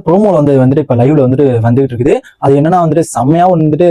ப்ரோமோல வந்துட்டு இப்ப லைவ்ல வந்துட்டு இருக்குது. அது என்னன்னா செம்மையா வந்துட்டு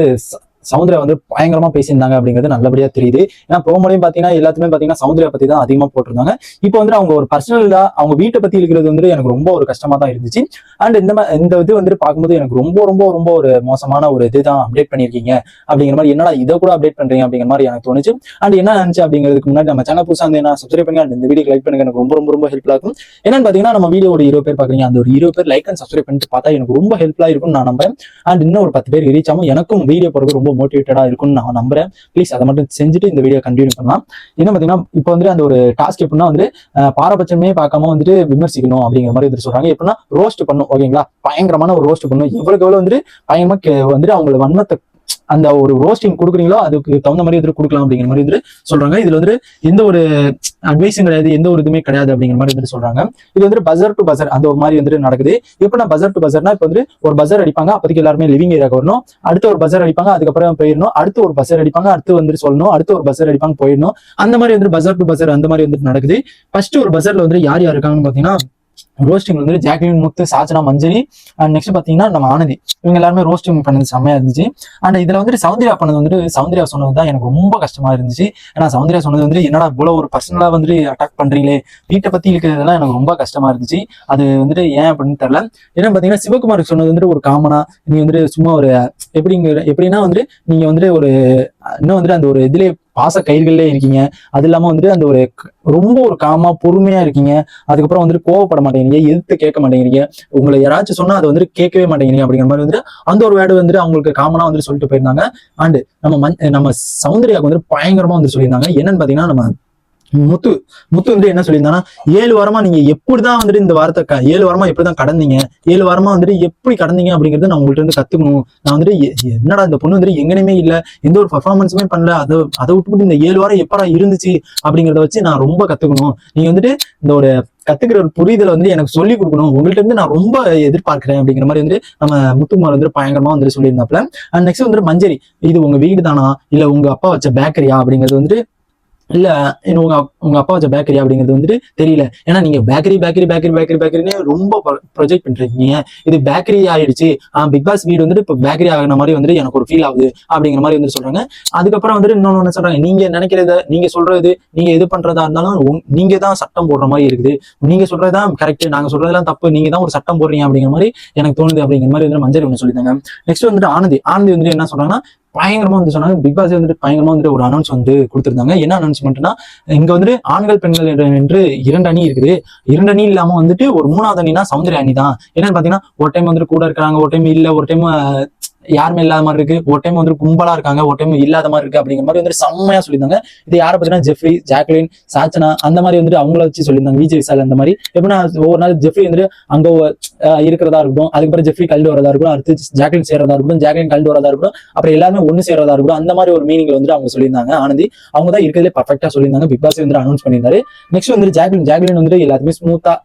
சௌந்தர்யா பயங்கரமா பேசியிருந்தாங்க அப்படிங்கிறது நல்லபடியா தெரியுது. ஏன்னா ப்ரோமோலையும் பாத்தீங்கன்னா எல்லாத்துமே பாத்தீங்கன்னா சௌந்தர்யா பத்தி தான் அதிகமா போட்டிருந்தாங்க. இப்போ அவங்க ஒரு பர்சனலா அவங்க வீட்டை பத்தி இருக்கிறது எனக்கு ரொம்ப ஒரு கஷ்டமா தான் இருந்துச்சு. அண்ட் இந்த இது பார்க்கும்போது எனக்கு ரொம்ப ரொம்ப ரொம்ப ஒரு மோசமான ஒரு இதுதான் அப்டேட் பண்ணிருக்கீங்க அப்படிங்கிற மாதிரி, என்னடா இதை கூட அப்டேட் பண்றீங்க அப்படிங்கிற மாதிரி எனக்கு தோணுச்சு. அண்ட் என்ன நினைச்சு அப்படிங்கிறதுக்கு முன்னாடி நம்ம சேனல் புதுசா என்ன சப்ஸ்கிரைப் பண்ணி இந்த வீடியோ லைக் பண்ணுங்க, எனக்கு ரொம்ப ரொம்ப ரொம்ப ஹெல்ப்ஃபுல்லா இருக்கும். என்னன்னு பாத்தீங்கன்னா நம்ம வீடியோ ஒரு 20 பேர் பாக்குறீங்க, அந்த ஒரு 20 பேர் லைக் அண்ட் சப்ஸ்கிரைப் பண்ணிட்டு பார்த்தா எனக்கு ரொம்ப ஹெல்ப்ஃபுல்லா இருக்கும்னு நான் நம்புறேன். அண்ட் இன்னும் ஒரு 10 பேர் ரீச் ஆகும், எனக்கும் வீடியோ போறது ரொம்ப மோட்டிவேட்டடா இருக்கும்னு நான் நம்புறேன். ப்ளீஸ் அதை மட்டும் செஞ்சுட்டு இந்த வீடியோ கண்டினியூ பண்ணலாம். என்ன பாத்தீங்கன்னா இப்போ அந்த ஒரு டாஸ்க் எப்படின்னா பாரபட்சமே பார்க்காம விமர்சிக்கணும் அப்படிங்கிற மாதிரி சொல்றாங்க. எப்படின்னா ரோஸ்ட் பண்ணும், ஓகேங்களா? பயங்கரமான ஒரு ரோஸ்ட் பண்ணும். எவ்வளவுக்கு எவ்வளவு பயங்கரமா அவங்களோட வன்மத்தை அந்த ஒரு ரோஸ்டிங் கொடுக்குறீங்களோ அதுக்கு தகுந்த மாதிரி கொடுக்கலாம் அப்படிங்கிற மாதிரி சொல்றாங்க. இதுல எந்த ஒரு அட்வைஸும் கிடையாது, எந்த ஒரு இதுவுமே கிடையாது அப்படிங்கிற மாதிரி சொல்றாங்க. இது பஜர் டு பஜர் அந்த ஒரு மாதிரி நடக்குது. எப்படின்னா பஜர் டு பஜர்னா இப்போ ஒரு பஜர் அடிப்பாங்க, அப்போதைக்கு எல்லாருமே லிவிங் ஏரியாவுக்கு வரணும். அடுத்து ஒரு பஜர் அடிப்பாங்க, அதுக்கப்புறம் போயிடணும். அடுத்து ஒரு பஜர் அடிப்பாங்க, அடுத்து சொல்லணும். அடுத்து ஒரு பஜர் அடிப்பாங்க, போயிடணும். அந்த மாதிரி பஜர் டு பஜர் அந்த மாதிரி நடக்குது. ஃபர்ஸ்ட் ஒரு பஜர்ல யார் யார் இருக்காங்கன்னு பாத்தீங்கன்னா roasting Jacqueline, Muthu, Sachana, Manjari, and next பாத்தீங்கன்னா நம்ம ஆனந்தி, இவங்க எல்லாருமே ரோஸ்டிங் பண்ணது செம்மையா இருந்துச்சு. அண்ட் இதுல சௌந்தர்யா பண்ணது சௌந்தர்யா சொன்னதுதான் எனக்கு ரொம்ப கஷ்டமா இருந்துச்சு. ஏன்னா சௌந்தர்யா சொன்னது என்னடா இவ்வளவு ஒரு பர்சனலா அட்டாக் பண்றீங்களே, வீட்டை பத்தி இருக்கிறதெல்லாம் எனக்கு ரொம்ப கஷ்டமா இருந்துச்சு. அது ஏன் அப்படின்னு தெரியல. ஏன்னா பாத்தீங்கன்னா சிவகுமாருக்கு சொன்னது ஒரு காமனா, நீ சும்மா ஒரு எப்படின்னா நீங்க ஒரு இன்னும் அந்த ஒரு இதுல பாச கயிர்களே இருக்கீங்க. அது இல்லாம அந்த ஒரு ரொம்ப ஒரு காமா பொறுமையா இருக்கீங்க. அதுக்கப்புறம் கோவப்பட மாட்டேங்கிறீங்க, எதிர்த்து கேட்க மாட்டேங்கிறீங்க. உங்களை யாராச்சும் சொன்னா அதை கேட்கவே மாட்டேங்கிறீங்க அப்படிங்கிற மாதிரி அந்த ஒரு வேர்டு அவங்களுக்கு காமனா சொல்லிட்டு போயிருந்தாங்க. அண்ட் நம்ம சௌந்தர்யாவுக்கு பயங்கரமா சொல்லியிருந்தாங்க. என்னன்னு பாத்தீங்கன்னா நம்ம முத்து என்ன சொல்லியிருந்தாங்கன்னா 7 வாரமா நீங்க எப்படிதான் இந்த வாரத்தை 7 வாரமா எப்படிதான் கடந்தீங்க, 7 வாரமா எப்படி கடந்தீங்க அப்படிங்கறது நான் உங்கள்கிட்ட கத்துக்கணும். நான் என்னடா இந்த பொண்ணு எங்கனையுமே இல்ல, எந்த ஒரு பர்ஃபார்மன்ஸுமே பண்ணல, அதை விட்டுவிட்டு இந்த 7 வாரம் எப்படா இருந்துச்சு அப்படிங்கிறத வச்சு நான் ரொம்ப கத்துக்கணும். நீங்க இந்த ஒரு கத்துக்கிற ஒரு புரிதலை எனக்கு சொல்லி கொடுக்கணும், உங்கள்கிட்ட நான் ரொம்ப எதிர்பார்க்கிறேன் அப்படிங்கிற மாதிரி நம்ம முத்துக்குமார் பயங்கரமா சொல்லியிருந்தாப்ல. அண்ட் நெக்ஸ்ட் மஞ்சரி, இது உங்க வீடு தானா இல்ல உங்க அப்பா வச்ச பேக்கரியா அப்படிங்கிறது இல்ல உங்க அப்பா வச்ச பேக்கரி அப்படிங்கிறது தெரியல. ஏன்னா நீங்க பேக்கரின்னு ரொம்ப ப்ரொஜெக்ட் பண்றீங்க. இது பேக்கரி ஆயிடுச்சு, பிக் பாஸ் வீடு இப்ப பேக்கரி ஆகின மாதிரி எனக்கு ஒரு ஃபீல் ஆகுது அப்படிங்கிற மாதிரி சொல்றாங்க. அதுக்கப்புறம் இன்னொன்னு சொல்றாங்க, நீங்க நினைக்கிறத நீங்க சொல்றது நீங்க எது பண்றதா இருந்தாலும் நீங்க தான் சட்டம் போடுற மாதிரி இருக்குது, நீங்க சொல்றதுதான் கரெக்ட், நாங்க சொல்றதெல்லாம் தப்பு, நீங்க தான் ஒரு சட்டம் போடுறீங்க அப்படிங்கிற மாதிரி எனக்கு தோணுது அப்படிங்கிற மாதிரி மஞ்சள் ஒண்ணு சொல்லியிருந்தாங்க. நெக்ஸ்ட் ஆனந்தி என்ன சொல்றாங்கன்னா பயங்கரமா சொன்னாங்க, பிக் பாஸ் பயங்கரமா ஒரு அனௌன்ஸ் கொடுத்திருந்தாங்க. என்ன அனௌன்ஸ்மெண்ட்னா இங்க ஆண்கள் பெண்கள் என்று 2 அணி இருக்குது. 2 அணி இல்லாம ஒரு 3வது அணினா சௌந்தர்யா அணி தான். என்னன்னு பாத்தீங்கன்னா ஒரு டைம் கூட இருக்காங்க, ஒரு டைம் இல்ல, ஒரு டைம் யாருமே இல்லாத மாதிரி இருக்கு, ஒரு டைம் கும்பலா இருக்காங்க, ஒரு டைம் இல்லாத மாதிரி இருக்கு அப்படிங்கிற மாதிரி செம்மையா சொல்லியிருந்தாங்க. இது யாரை பார்த்தீங்கன்னா ஜெஃப்ரி, ஜாக்லின், சாச்சனா அந்த மாதிரி அவங்கள வச்சு சொல்லியிருந்தாங்க. விஜய் விசால் அந்த மாதிரி எப்படின்னா ஒவ்வொரு நாள் ஜெஃப்ரி அங்க இருக்கிறதா இருக்கட்டும், அதுக்கப்புறம் ஜெஃப்ரி கல்டு வரதா இருக்கட்டும், அடுத்து ஜாக்லின் சேர்றதா இருக்கட்டும், ஜாக்லின் கல்டு வரதா இருக்கட்டும், அப்புறம் எல்லாருமே ஒண்ணு சேர்றதா இருக்கட்டும், அந்த மாதிரி ஒரு மீனிங்ல அவங்க சொல்லியிருந்தாங்க. ஆனந்தி அவங்க தான் இருக்கிறதுலே பர்ஃபெக்டா சொல்லியிருந்தாங்க. பிக் பாஸ் அனௌன்ஸ் பண்ணியிருந்தாரு. நெக்ஸ்ட் ஜாக்லின் எல்லாத்துமே ஸ்மூத்தா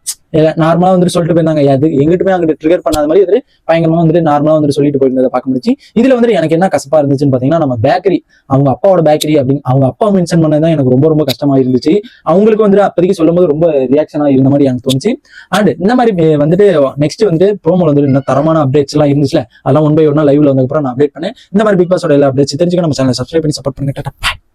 நார்மலா சொல்லிட்டு போயிருந்தாங்க. அது எங்கிட்டுமே அங்கிட்டு ட்ரிகர் பண்ணாத மாதிரி பயங்கரமா நார்மலா சொல்லிட்டு போயிருந்ததை பார்க்க முடிச்சு. இதுல எனக்கு என்ன கசப்பா இருந்துச்சுன்னு பாத்தீங்கன்னா நம்ம பேக்கரி, அவங்க அப்பாவோட பேக்கரி அப்படின்னு அவங்க அப்பா மென்ஷன் பண்ணதான் எனக்கு ரொம்ப ரொம்ப கஷ்டமா இருந்துச்சு. அவங்களுக்கு அப்போதைக்கு சொல்லும் போது ரொம்ப ரியாக்ஷனா இருந்த மாதிரி எனக்கு தோணுச்சு. அண்ட் இந்த மாதிரி நெக்ஸ்ட் ப்ரோமோல இன்னும் தரமான அப்டேட்ஸ் எல்லாம் இருந்துச்சுல, அதெல்லாம் ஒன் பை ஒன்னா லைவ்ல வந்ததுக்கப்புறம் நான் அப்டேட் பண்ணேன். இந்த மாதிரி பிக் பாஸோட எல்லா அப்டேட்ஸ் தெரிஞ்சுக்க நம்ம சேனலை சப்ஸ்கிரைப் பண்ணி சப்போர்ட் பண்ணுங்க.